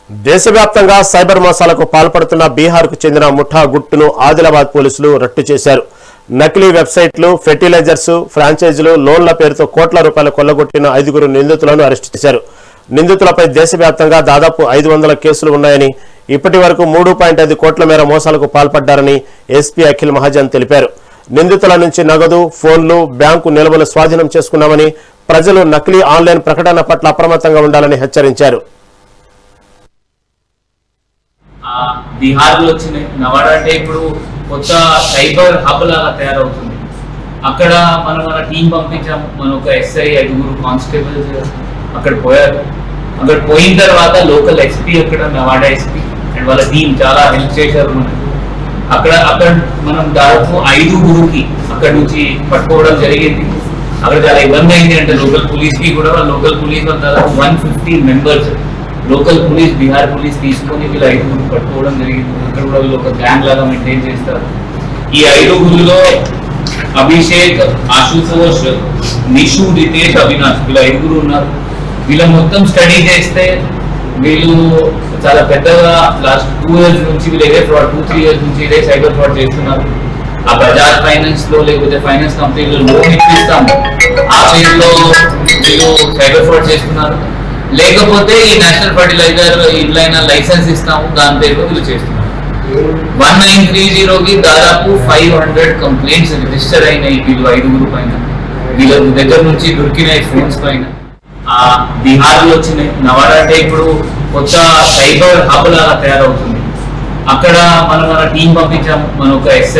దేశవ్యాప్తంగా సైబర్ మోసాలకు పాల్పడుతున్న బీహార్కు చెందిన ముఠా గుట్టును ఆదిలాబాద్ పోలీసులు రట్టు చేశారు. నకిలీ వెబ్సైట్లు, ఫెర్టిలైజర్స్, ఫ్రాంచైజీలు, లోన్ల పేరుతో కోట్ల రూపాయలు కొల్లగొట్టిన 5 నిందితులను అరెస్టు చేశారు. నిందితులపై దేశవ్యాప్తంగా దాదాపు 500 కేసులు ఉన్నాయని, ఇప్పటి వరకు 3.5 కోట్ల మేర మోసాలకు పాల్పడ్డారని ఎస్పీ అఖిల్ మహాజన్ తెలిపారు. నిందితుల నుంచి నగదు, ఫోన్లు, బ్యాంకు నిల్వలు స్వాధీనం చేసుకున్నామని, ప్రజలు నకిలీ ఆన్లైన్ ప్రకటన పట్ల అప్రమత్తంగా ఉండాలని హెచ్చరించారు. బీహార్ లో వచ్చిన నవాడా అంటే ఇప్పుడు కొత్త సైబర్ హబ్ లాగా తయారవుతుంది. అక్కడ మన టీం పంపించాము. మన ఒక ఎస్ఐ 5 కానిస్టేబుల్స్ అక్కడ పోయారు. అక్కడ పోయిన తర్వాత లోకల్ ఎస్పీ అక్కడ నవాడా ఎస్పీ అండ్ వాళ్ళ టీం చాలా హెల్ప్ చేశారు మనకి. అక్కడ మనం దాదాపు 5 అక్కడ నుంచి పట్టుకోవడం జరిగింది. అక్కడ చాలా ఇబ్బంది అయింది. అంటే లోకల్ పోలీస్ కి కూడా లోకల్ పోలీస్ దాదాపు 150 members local police, Bihar police తీసుకొని వీళ్ళు 5 పట్టుకోవడం జరిగింది. అక్కడ కూడా వీళ్ళు ఒక గ్యాంగ్ లాగా మెయింటైన్ చేస్తారు. ఈ 5 అభిషేక్, ఆశుతోష్, నిషు, రితేష్, అవినాష్ వీళ్ళు 5 ఉన్నారు. వీళ్ళ మొత్తం స్టడీ చేస్తే వీళ్ళు చాలా పెద్దగా లాస్ట్ 2 years నుంచి వీళ్ళు ఇదే ఫ్రాడ్, 2-3 years నుంచి ఇదే సైబర్ ఫ్రాడ్ చేస్తున్నారు. ఆ బజాజ్ ఫైనాన్స్ లో లేకపోతే ఫైనాన్స్ కంపెనీలో లోన్ ఇప్పిస్తాము, ఆ పేరు లో వీళ్ళు సైబర్ ఫ్రాడ్ చేస్తున్నారు. లేకపోతే ఈ నేషనల్ ఫర్టిలైజర్ ఇట్లైనా లైసెన్స్ ఇస్తాము, దాని పేరులో వీళ్ళు చేస్తున్నారు. 1930కి దాదాపు 500 కంప్లైంట్స్ రిజిస్టర్ అయినాయి వీళ్ళు 5 పైన. వీళ్ళ దగ్గర నుంచి దొరికినాయి ఫోన్స్ పైన. బీహార్ లో వచ్చిన నవాడా అంటే ఇప్పుడు కొత్త సైబర్ హబ్ లాగా తయారవుతుంది. అక్కడ మన టీం పంపించాము. మన ఒక ఎస్ఐ